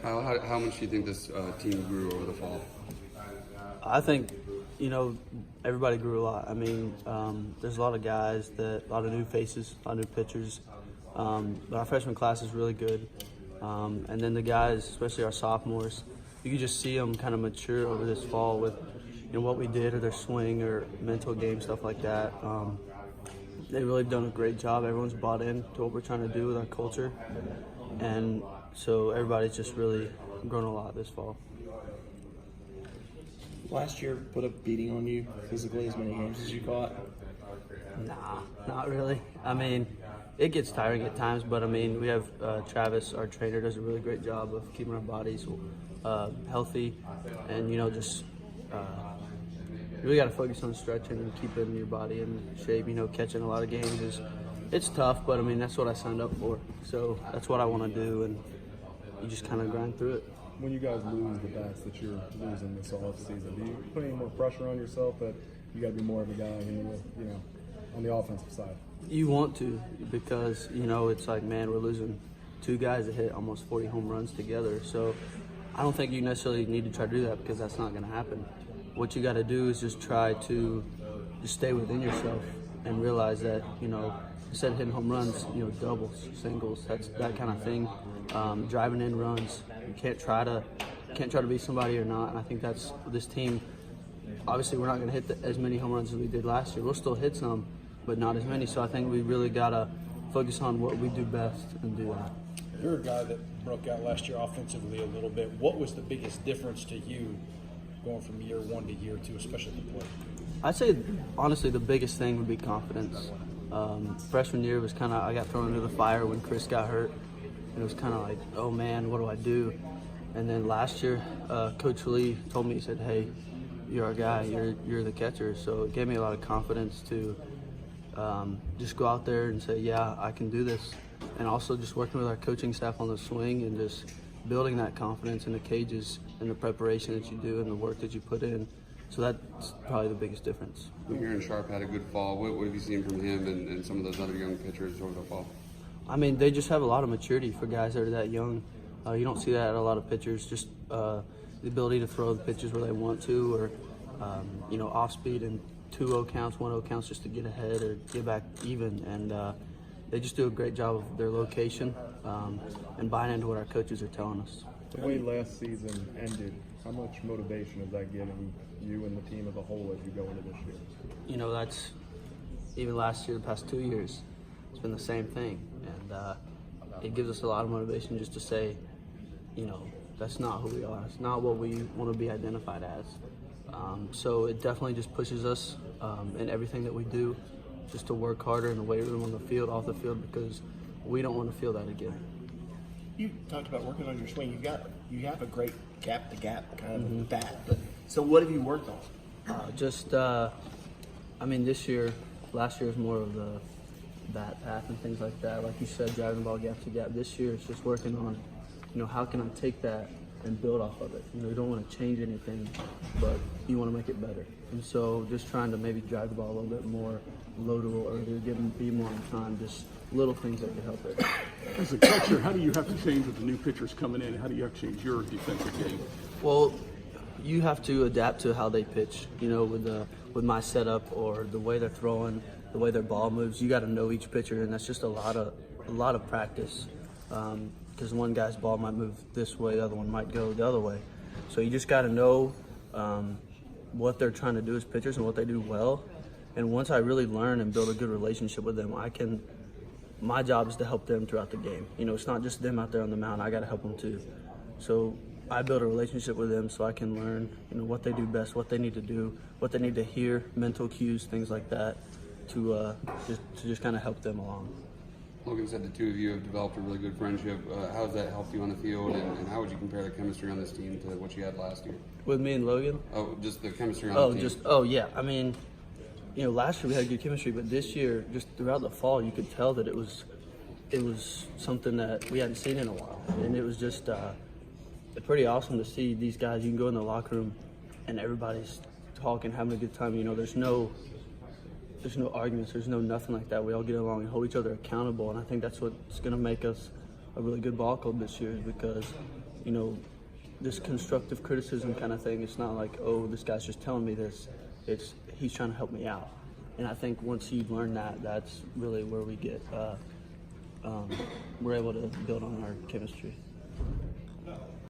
Kyle, how much do you think this team grew over the fall? I think, everybody grew a lot. I mean, there's a lot of guys, a lot of new faces, a lot of new pitchers. But our freshman class is really good. And then the guys, especially our sophomores, you can just see them kind of mature over this fall with what we did or their swing or mental game, stuff like that. They've really done a great job. Everyone's bought in to what we're trying to do with our culture. And so everybody's just really grown a lot this fall. Last year put a beating on you physically, as many games as you caught? Nah, not really. I mean, it gets tiring at times, but I mean, we have Travis, our trainer, does a really great job of keeping our bodies healthy, and just you really got to focus on stretching and keeping your body in shape. Catching a lot of games it's tough, but I mean that's what I signed up for, so that's what I want to do, and you just kind of grind through it. When you guys lose the bats that you're losing this off season, do you put any more pressure on yourself that you got to be more of a guy on the offensive side? You want to, because it's like, man, we're losing two guys that hit almost 40 home runs together. So I don't think you necessarily need to try to do that, because that's not going to happen. What you got to do is just try to just stay within yourself and realize that instead of hitting home runs, doubles, singles, that's that kind of thing. Driving in runs, you can't try to be somebody or not. And I think that's this team. Obviously, we're not going to hit as many home runs as we did last year. We'll still hit some, but not as many. So I think we really got to focus on what we do best and do that. You're a guy that broke out last year offensively a little bit. What was the biggest difference to you going from year one to year two, especially at the plate? I'd say, honestly, the biggest thing would be confidence. Freshman year was kind of, I got thrown into the fire when Chris got hurt. And it was kind of like, oh man, what do I do? And then last year, Coach Lee told me, he said, hey, you're our guy, you're the catcher. So it gave me a lot of confidence to just go out there and say, yeah, I can do this. And also just working with our coaching staff on the swing and just building that confidence in the cages and the preparation that you do and the work that you put in. So that's probably the biggest difference. Aaron Sharp had a good fall. What have you seen from him and some of those other young pitchers over the fall? I mean, they just have a lot of maturity for guys that are that young. You don't see that at a lot of pitchers, just the ability to throw the pitches where they want to, or, off speed and 2-0 counts, 1-0 counts just to get ahead or get back even. And they just do a great job of their location and buying into what our coaches are telling us. The way last season ended, how much motivation is that giving you and the team as a whole as you go into this year? That's even last year, the past 2 years, it's been the same thing. And it gives us a lot of motivation just to say, that's not who we are. It's not what we want to be identified as. So it definitely just pushes us in everything that we do, just to work harder in the weight room, on the field, off the field, because we don't want to feel that again. You talked about working on your swing. You have a great gap to gap kind of bat. But so what have you worked on? This year, last year was more of the bat path and things like that. Like you said, driving the ball gap to gap. This year, it's just working on, how can I take that and build off of it. You don't want to change anything, but you want to make it better. And so just trying to maybe drive the ball a little bit more, load a little earlier, be more on time, just little things that could help it. As a catcher, how do you have to change with the new pitchers coming in? How do you have to change your defensive game? Well, you have to adapt to how they pitch, with my setup or the way they're throwing, the way their ball moves. You got to know each pitcher, and that's just a lot of practice. Because one guy's ball might move this way, the other one might go the other way. So you just got to know what they're trying to do as pitchers and what they do well. And once I really learn and build a good relationship with them, my job is to help them throughout the game. It's not just them out there on the mound. I got to help them too. So I build a relationship with them so I can learn, what they do best, what they need to do, what they need to hear, mental cues, things like that, to just kind of help them along. Logan said the two of you have developed a really good friendship. How has that helped you on the field, and how would you compare the chemistry on this team to what you had last year? With me and Logan? Oh, just the chemistry on the team. Yeah. Last year we had good chemistry, but this year, just throughout the fall, you could tell that it was something that we hadn't seen in a while, and it was just pretty awesome to see these guys. You can go in the locker room, and everybody's talking, having a good time. There's no arguments. There's no nothing like that. We all get along and hold each other accountable, and I think that's what's going to make us a really good ball club this year is because, you know, this constructive criticism kind of thing, it's not like, oh, this guy's just telling me this. It's he's trying to help me out. And I think once you learn that, that's really where we get, we're able to build on our chemistry.